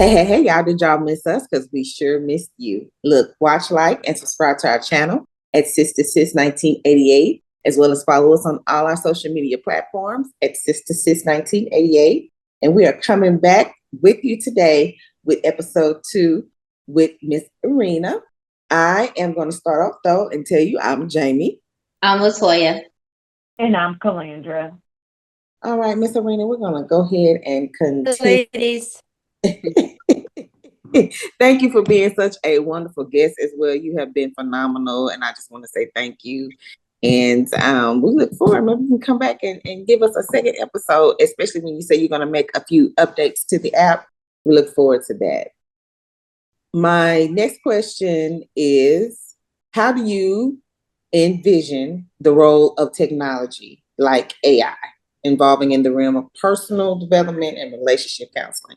Hey, y'all, did y'all miss us? Because we sure missed you. Look, watch, like, and subscribe to our channel at Sister Sis 1988, as well as follow us on all our social media platforms at Sister Sis 1988. And we are coming back with you today with episode 2 with Miss Irina. I am going to start off, though, and tell you I'm Jamie. I'm Latoya. And I'm Calandra. All right, Miss Irina, we're going to go ahead and continue. Ladies. Thank you for being such a wonderful guest as well. You have been phenomenal, and I just want to say thank you. And we look forward. Maybe you can come back and give us a second episode, especially when you say you're going to make a few updates to the app. We look forward to that. My next question is, how do you envision the role of technology like AI involving in the realm of personal development and relationship counseling?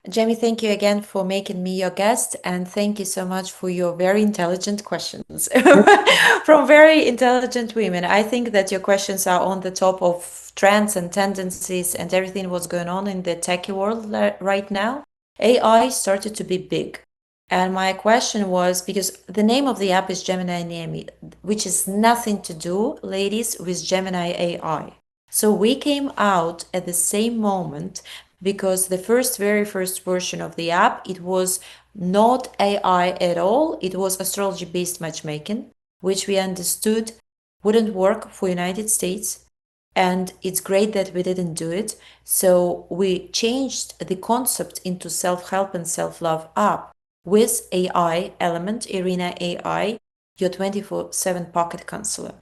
Jamie, thank you again for making me your guest, and thank you so much for your very intelligent questions from very intelligent women. I think that your questions are on the top of trends and tendencies and everything what's going on in the techie world right now. AI started to be big. And my question was, because the name of the app is Gemini Nemi, which is nothing to do, ladies, with Gemini AI. So we came out at the same moment because the very first version of the app, it was not AI at all. It was astrology-based matchmaking, which we understood wouldn't work for United States. And it's great that we didn't do it. So we changed the concept into self-help and self-love app with AI element, Irina AI, your 24/7 pocket counselor.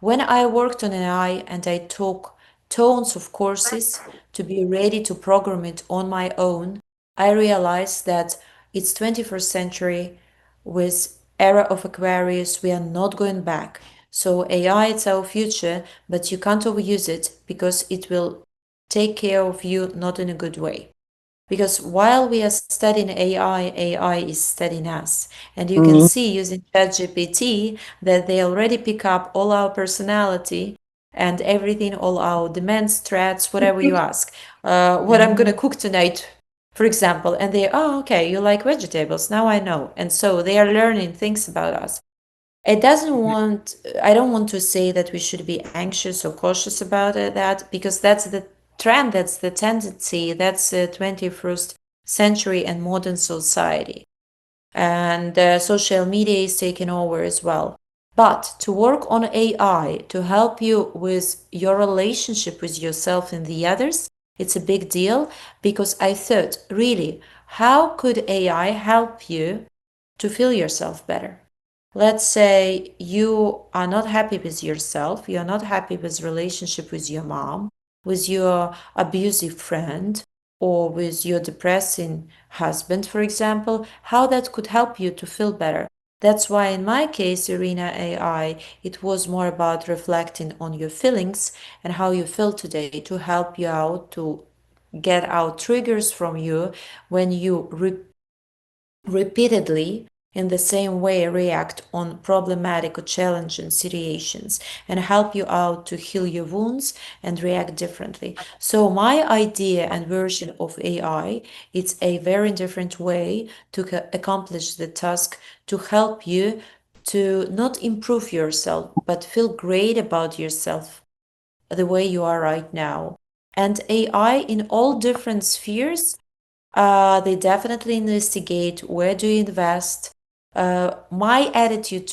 When I worked on AI and I took tons of courses to be ready to program it on my own, I realized that it's 21st century with era of Aquarius. We are not going back. So AI is our future, but you can't overuse it because it will take care of you not in a good way. Because while we are studying AI is studying us. And you can see using ChatGPT that they already pick up all our personality and everything, all our demands, threats, whatever you ask. What I'm going to cook tonight, for example. And they, oh, okay, you like vegetables. Now I know. And so they are learning things about us. I don't want to say that we should be anxious or cautious about that, because that's the trend, that's the tendency, that's the 21st century and modern society. And social media is taking over as well. But to work on AI to help you with your relationship with yourself and the others, it's a big deal, because I thought, really, how could AI help you to feel yourself better? Let's say you are not happy with yourself, you're not happy with relationship with your mom, with your abusive friend, or with your depressing husband, for example, how that could help you to feel better. That's why in my case, Irina AI, it was more about reflecting on your feelings and how you feel today to help you out to get out triggers from you when you repeatedly in the same way react on problematic or challenging situations, and help you out to heal your wounds and react differently. So my idea and version of AI, it's a very different way to accomplish the task, to help you to not improve yourself, but feel great about yourself the way you are right now. And AI in all different spheres, they definitely investigate where do you invest. My attitude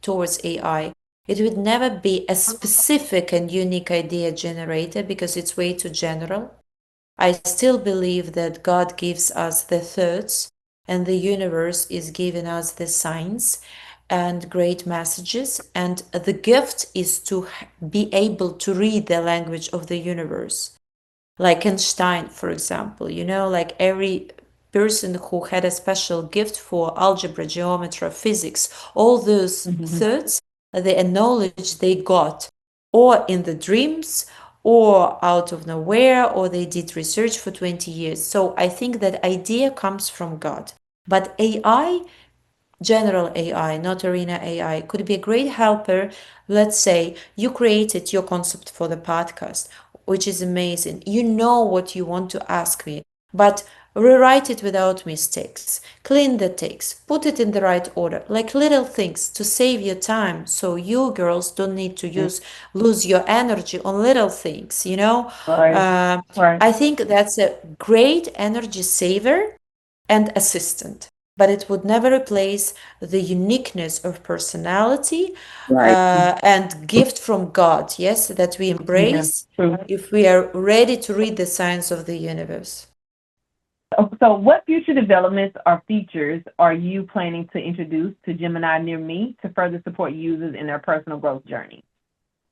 towards AI, it would never be a specific and unique idea generator because it's way too general. I still believe that God gives us the thoughts and the universe is giving us the signs and great messages. And the gift is to be able to read the language of the universe. Like Einstein, for example, like every person who had a special gift for algebra, geometry, physics, all those thoughts, the knowledge they got, or in the dreams, or out of nowhere, or they did research for 20 years. So I think that idea comes from God. But AI, general AI, not Arena AI, could be a great helper. Let's say you created your concept for the podcast, which is amazing. You know what you want to ask me, but rewrite it without mistakes, clean the text, put it in the right order, like little things to save you time so you girls don't need to lose your energy on little things, you know? Right. Uh, Right. I think that's a great energy saver and assistant, but it would never replace the uniqueness of personality Right. and gift from God, yes, that we Yeah. embrace True. if we are ready to read the signs of the universe. So, what future developments or features are you planning to introduce to Gemini near me to further support users in their personal growth journey?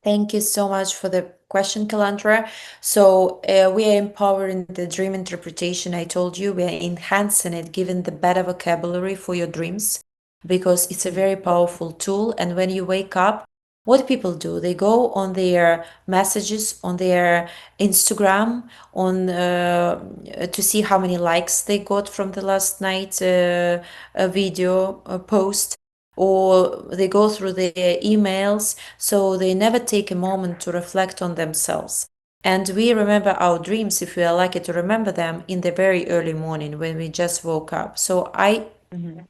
Thank you so much for the question, Kalantra. So, we are empowering the dream interpretation. I told you we are enhancing it, giving the better vocabulary for your dreams because it's a very powerful tool. And when you wake up, what people do, they go on their messages, on their Instagram, on to see how many likes they got from the last night video post, or they go through their emails, so they never take a moment to reflect on themselves. And we remember our dreams, if we are lucky to remember them, in the very early morning when we just woke up. So I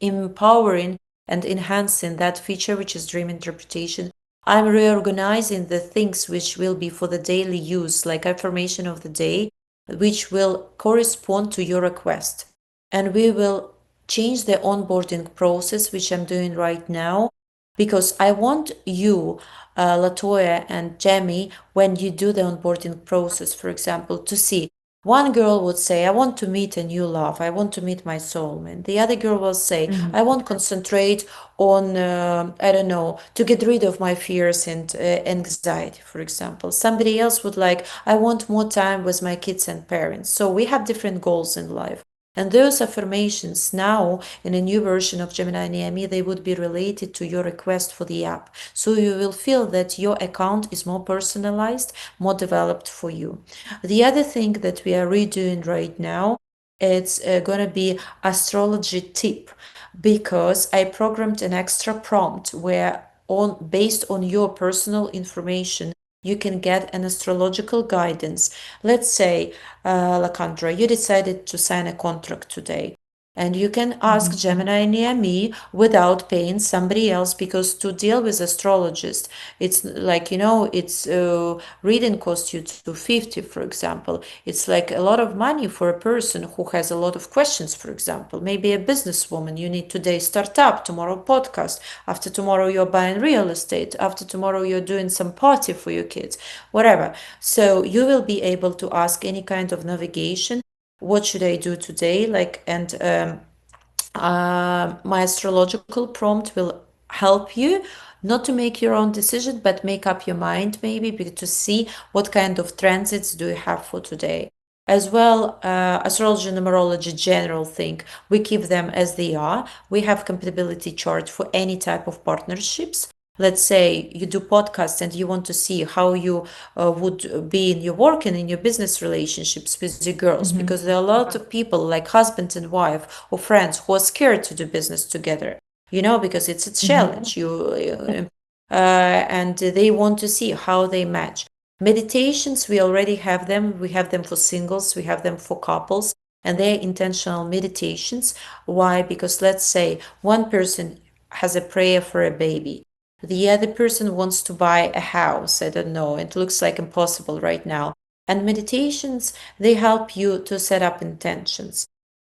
empowering and enhancing that feature, which is dream interpretation. I'm reorganizing the things which will be for the daily use, like affirmation of the day, which will correspond to your request. And we will change the onboarding process, which I'm doing right now, because I want you, Latoya and Jamie, when you do the onboarding process, for example, to see one girl would say, I want to meet a new love. I want to meet my soulmate. The other girl will say, I want to concentrate on, I don't know, to get rid of my fears and anxiety, for example. Somebody else would like, I want more time with my kids and parents. So we have different goals in life. And those affirmations now in a new version of Gemini Neami, they would be related to your request for the app. So you will feel that your account is more personalized, more developed for you. The other thing that we are redoing right now, it's going to be astrology tip, because I programmed an extra prompt where based on your personal information you can get an astrological guidance. Let's say, Lakandra, you decided to sign a contract today. And you can ask Gemini near me without paying somebody else, because to deal with astrologist, it's like, it's reading costs you 250, for example. It's like a lot of money for a person who has a lot of questions, for example. Maybe a businesswoman, you need today start up, tomorrow podcast, after tomorrow you're buying real estate, after tomorrow you're doing some party for your kids, whatever. So you will be able to ask any kind of navigation, what should I do today, like, and my astrological prompt will help you not to make your own decision, but make up your mind maybe to see what kind of transits do you have for today. As well, astrology and numerology general thing, we keep them as they are. We have compatibility chart for any type of partnerships. Let's say you do podcast and you want to see how you would be in your work and in your business relationships with your girls, because there are a lot of people like husband and wife or friends who are scared to do business together, because it's a challenge. And they want to see how they match. Meditations, we already have them. We have them for singles, we have them for couples, and they're intentional meditations. Why? Because let's say one person has a prayer for a baby, the other person wants to buy a house. I don't know, it looks like impossible right now. And meditations, they help you to set up intentions.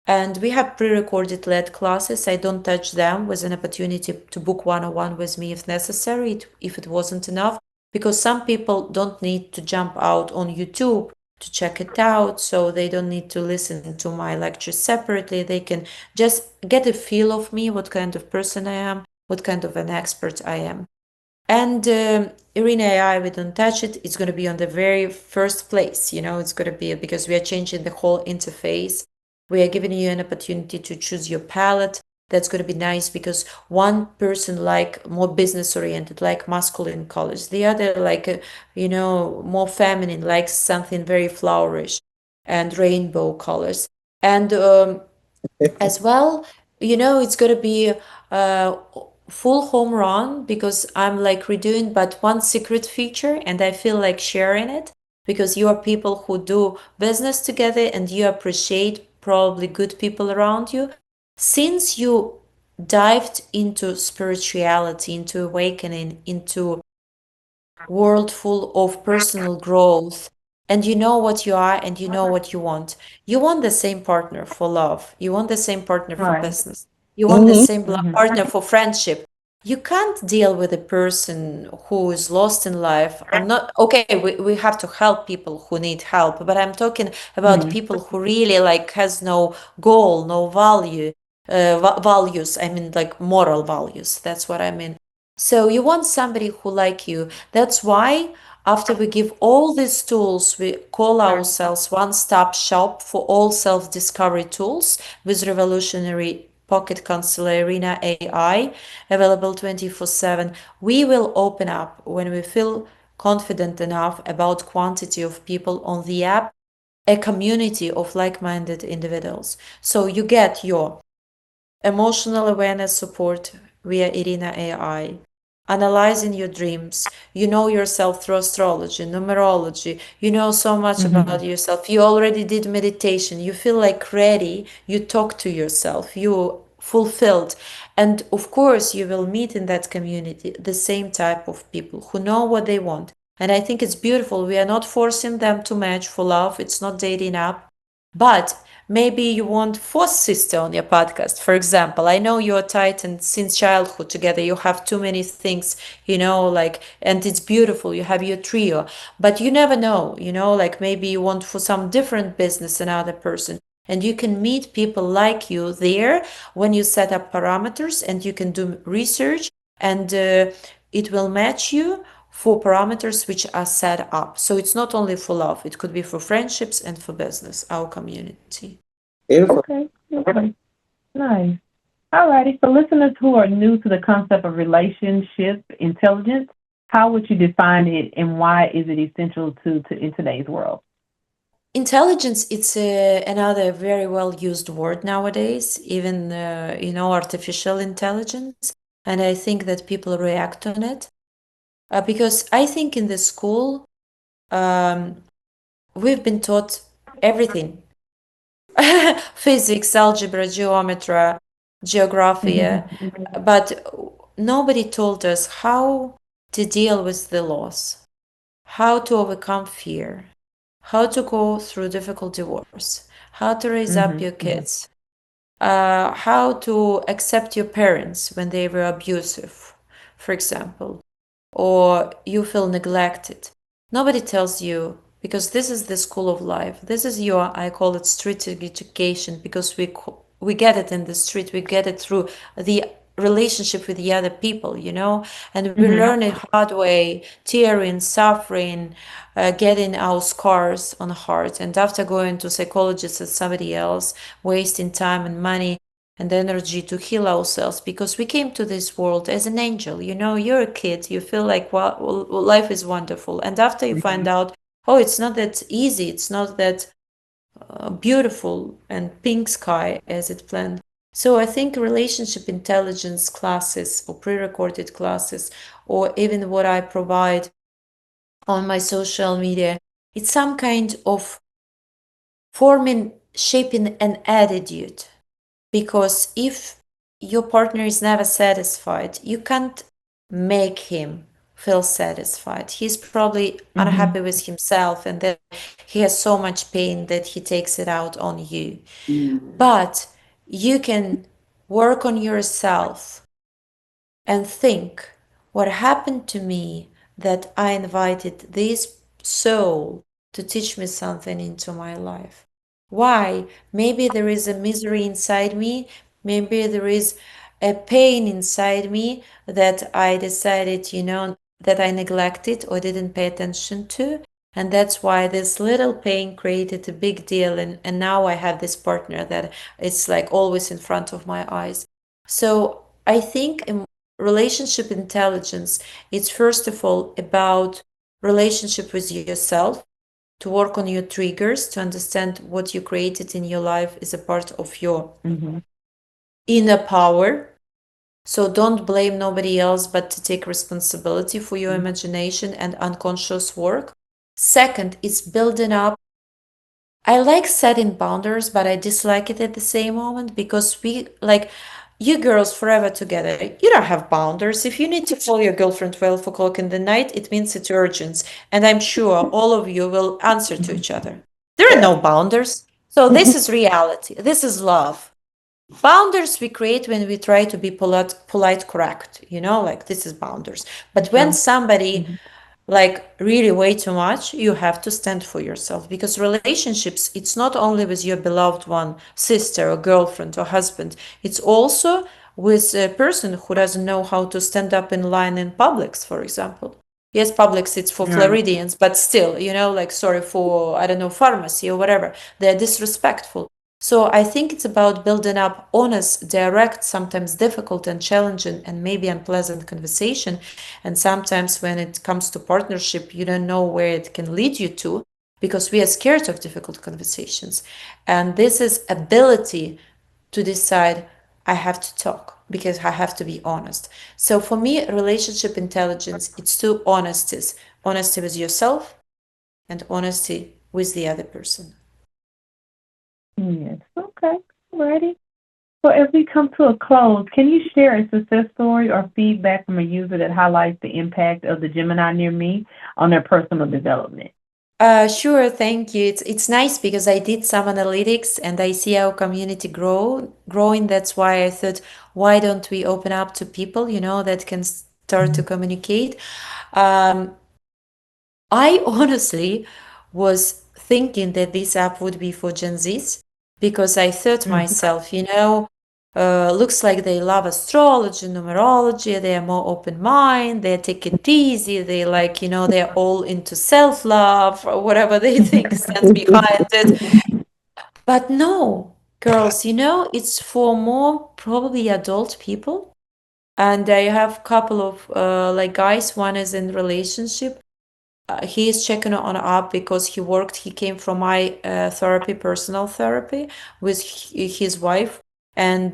And we have pre-recorded LED classes. I don't touch them, with an opportunity to book one-on-one with me if necessary, if it wasn't enough, because some people don't need to jump out on YouTube to check it out, so they don't need to listen to my lectures separately. They can just get a feel of me, what kind of person I am, what kind of an expert I am. And Arena AI, we don't touch it. It's going to be on the very first place. It's going to be, because we are changing the whole interface. We are giving you an opportunity to choose your palette. That's going to be nice, because one person like more business oriented, like masculine colors. The other like, more feminine, like something very flowerish and rainbow colors. And as well, it's going to be a full home run, because I'm like redoing but one secret feature, and I feel like sharing it, because you are people who do business together and you appreciate probably good people around you. Since you dived into spirituality, into awakening, into world full of personal growth, and you know what you are and you know what you want the same partner for love, you want the same partner for Right. business, you want the Mm-hmm. same partner for friendship. You can't deal with a person who is lost in life. I'm not okay, we have to help people who need help, but I'm talking about Mhm. people who really like has no goal, no value, values, I mean like moral values, that's what I mean. So you want somebody who like you. That's why after we give all these tools, we call ourselves one-stop shop for all self-discovery tools with revolutionary pocket counselor Arena AI, available 24/7. We will open up when we feel confident enough about quantity of people on the app, a community of like-minded individuals. So you get your emotional awareness support via Irina AI, analyzing your dreams. You know yourself through astrology, numerology. You know so much about Mhm. yourself. You already did meditation. You feel like ready. You talk to yourself. You fulfilled. And of course, you will meet in that community the same type of people who know what they want. And I think it's beautiful. We are not forcing them to match for love. It's not dating up. But maybe you want fourth sister on your podcast, for example. I know you're tight and since childhood together, you have too many things, like, and it's beautiful. You have your trio, but you never know, like maybe you want for some different business another person. And you can meet people like you there when you set up parameters and you can do research and it will match you for parameters which are set up. So it's not only for love, it could be for friendships and for business, our community. Beautiful. Okay. Okay. Nice. All righty. For listeners who are new to the concept of relationship intelligence, how would you define it and why is it essential to in today's world? Intelligence, it's another very well used word nowadays, even, artificial intelligence. And I think that people react on it because I think in the school, um, we've been taught everything. Physics, algebra, geography, Mhm. but nobody told us how to deal with the loss, how to overcome fear, how to go through difficult divorce, how to raise up your Mhm. kids, how to accept your parents when they were abusive, for example, or you feel neglected. Nobody tells you because this is the school of life. This is your, I call it street education because we get it in the street. We get it through the relationship with the other people, and we Mhm. learn it hard way, tearing, suffering, getting our scars on heart. And after going to psychologists and somebody else, wasting time and money and energy to heal ourselves because we came to this world as an angel. You're a kid, you feel like, well, life is wonderful. And after you find Mhm. out, oh, it's not that easy, it's not that beautiful and pink sky as it planned. So I think relationship intelligence classes or pre-recorded classes, or even what I provide on my social media, it's some kind of forming, shaping an attitude, because if your partner is never satisfied, you can't make him feel satisfied. He's probably unhappy Mhm. with himself and then he has so much pain that he takes it out on you. But you can work on yourself and think, what happened to me that I invited this soul to teach me something into my life? Why? Maybe there is a misery inside me, maybe there is a pain inside me that I decided, that I neglected or didn't pay attention to. And that's why this little pain created a big deal. And now I have this partner that it's like always in front of my eyes. So I think relationship intelligence, it's first of all about relationship with yourself, to work on your triggers, to understand what you created in your life is a part of your Mhm. inner power. So don't blame nobody else, but to take responsibility for your imagination and unconscious work. Second is building up I like setting boundaries, but I dislike it at the same moment because we like you girls forever together. You don't have boundaries. If you need to call your girlfriend 12 o'clock in the night, it means it's urgent. And I'm sure all of you will answer to each other. There are no boundaries. So this is reality. This is love. Boundaries we create when we try to be polite, correct. Like this is boundaries. But when True. somebody Mhm. like really way too much, you have to stand for yourself because relationships, it's not only with your beloved one, sister or girlfriend or husband, it's also with a person who doesn't know how to stand up in line in Publix, for example. Yes, Publix it's for Right. Floridians, but still, like sorry for I don't know pharmacy or whatever, they're disrespectful. So I think it's about building up honest, direct, sometimes difficult and challenging and maybe unpleasant conversation. And sometimes when it comes to partnership, you don't know where it can lead you to because we are scared of difficult conversations. And this is ability to decide I have to talk because I have to be honest. So for me, relationship intelligence, it's two honesties. Honesty with yourself and honesty with the other person. Yes. Okay. Ready. So as we come to a close, can you share a success story or feedback from a user that highlights the impact of the Gemini near me on their personal development? Sure, thank you. It's nice because I did some analytics and I see our community growing. That's why I thought, why don't we open up to people, that can start to communicate. Um, I honestly was thinking that this app would be for Gen Zs because I thought Mhm. myself, looks like they love astrology, numerology, they are more open mind, they take it easy, they like, they're all into self love or whatever they think stands behind it. But no, girls, it's for more probably adult people. And I have a couple of like guys, one is in relationship, he is checking on up because he came from my therapy, personal therapy with his wife. And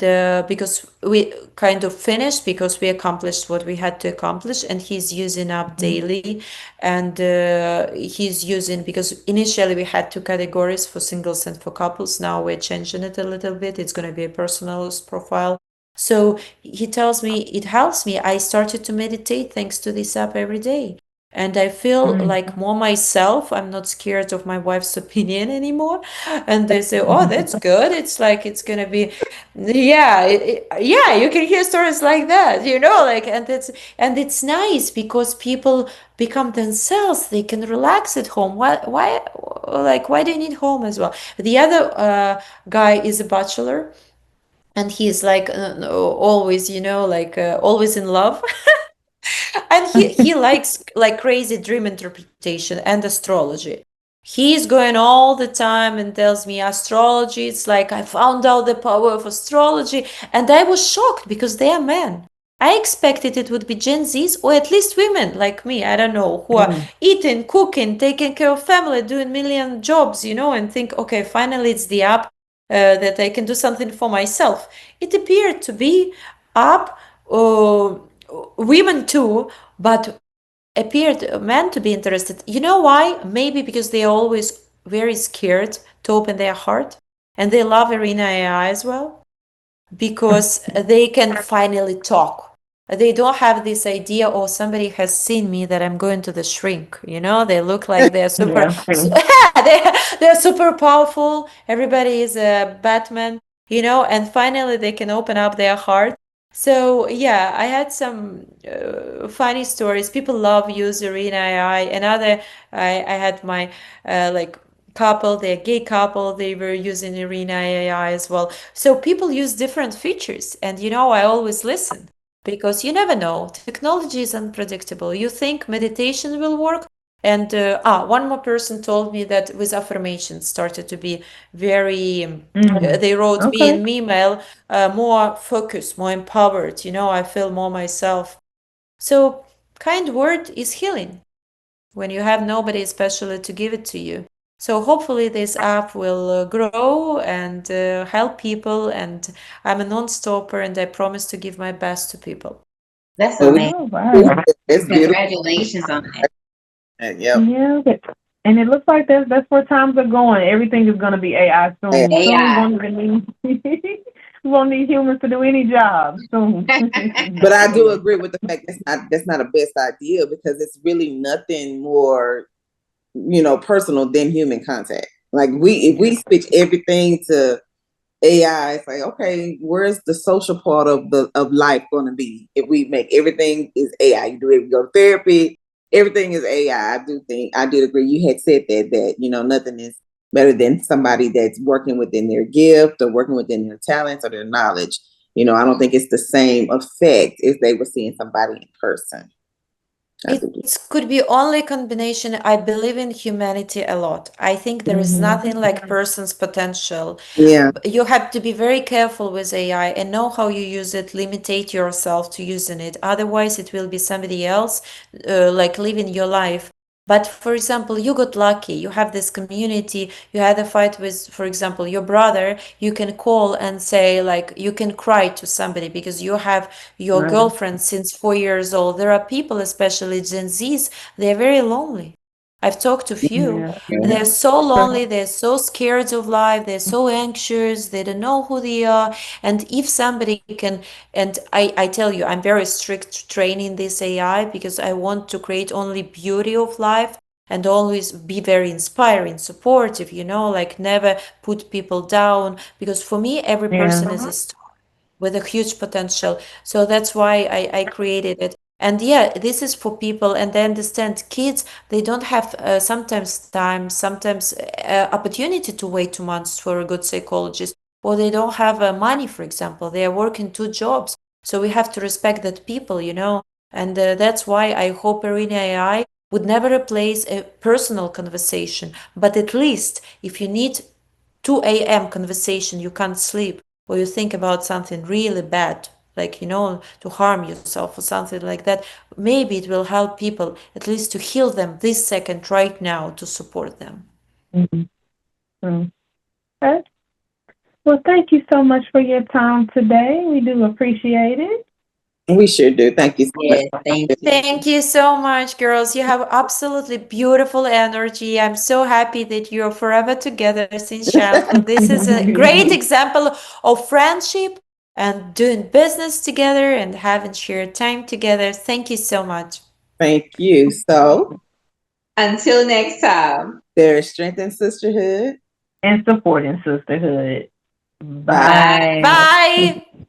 because we kind of finished because we accomplished what we had to accomplish, and he's using up daily. And he's using, because initially we had two categories for singles and for couples. Now we're changing it a little bit. It's going to be a personalist profile. So he tells me it helps me. I started to meditate thanks to this app every day, and I feel like more myself. I'm not scared of my wife's opinion anymore. And they say, "Oh, that's good." It's like it's gonna be, yeah, yeah. You can hear stories like that, like, and it's nice because people become themselves. They can relax at home. Why do you need home as well? The other guy is a bachelor, and he's like always, like always in love. And he likes like crazy dream interpretation and astrology. He's going all the time and tells me astrology. It's like I found out the power of astrology, and I was shocked because they are men. I expected it would be Gen Zs or at least women like me. I don't know, who are Mhm. eating, cooking, taking care of family, doing million jobs, and think, okay, finally it's the app that I can do something for myself. It appeared to be up. Women too, but appeared men to be interested. You know why? Maybe because they are always very scared to open their heart, and they love Arena AI as well because they can finally talk. They don't have this idea, or somebody has seen me that I'm going to the shrink. They look like they're super, Yeah. True. they're super powerful. Everybody is a Batman, and finally they can open up their heart. So yeah, I had some funny stories. People love use Arena AI. Another, I had my like couple, they're gay couple, they were using Arena AI as well. So people use different features, and I always listen because you never know. Technology is unpredictable. You think meditation will work, and one more person told me that with affirmations started to be very. They wrote me Okay. in email, more focused, more empowered. I feel more myself. So kind word is healing when you have nobody especially to give it to you. So hopefully this app will grow and help people. And I'm a non-stopper, and I promise to give my best to people. That's Well, amazing. All right. that's beautiful. Congratulations on that. Yep. Yeah. And it looks like that's where times are going. Everything is going to be AI soon. Soon we AI. won't even need we won't need humans to do any job soon. But I do agree with the fact that's not a best idea, because it's really nothing more, personal than human contact. Like if we switch everything to AI, it's like, okay, where's the social part of life going to be if we make everything is AI? You do it, you go to therapy, everything is AI. I did agree. You had said that nothing is better than somebody that's working within their gift or working within their talents or their knowledge. I don't think it's the same effect if they were seeing somebody in person. It could be only a combination. I believe in humanity a lot. I think there is nothing like person's potential. Yeah. You have to be very careful with AI and know how you use it, limitate yourself to using it. Otherwise, it will be somebody else, like living your life. But for example, you got lucky, you have this community, you had a fight with, for example, your brother, you can call and say, like, you can cry to somebody because you have your Right. girlfriend since 4 years old. There are people, especially Gen Zs, they're very lonely. I've talked to few. Yeah. They're so lonely, they're so scared of life, they're so anxious, they don't know who they are. And if somebody can, and I tell you, I'm very strict training this AI because I want to create only beauty of life and always be very inspiring, supportive, like never put people down. Because for me, every Yeah. person is a story with a huge potential. So that's why I created it. And yeah, this is for people, and they understand kids, they don't have sometimes time, sometimes opportunity to wait 2 months for a good psychologist, or they don't have money, for example. They are working 2 jobs. So we have to respect that people, And that's why I hope Arena AI would never replace a personal conversation. But at least if you need 2 a.m. conversation, you can't sleep, or you think about something really bad, like, to harm yourself or something like that, maybe it will help people at least to heal them this second right now to support them. Mhm. Okay. Well, thank you so much for your time today. We do appreciate it. We sure do. Thank you so much. Yes, thank you. Thank you so much, girls. You have absolutely beautiful energy. I'm so happy that you're forever together since childhood. This is a great example of friendship and doing business together and having shared time together. Thank you so much. Thank you. So Until next time. there is strength in sisterhood. And supporting sisterhood. Bye. Bye. Bye. Bye.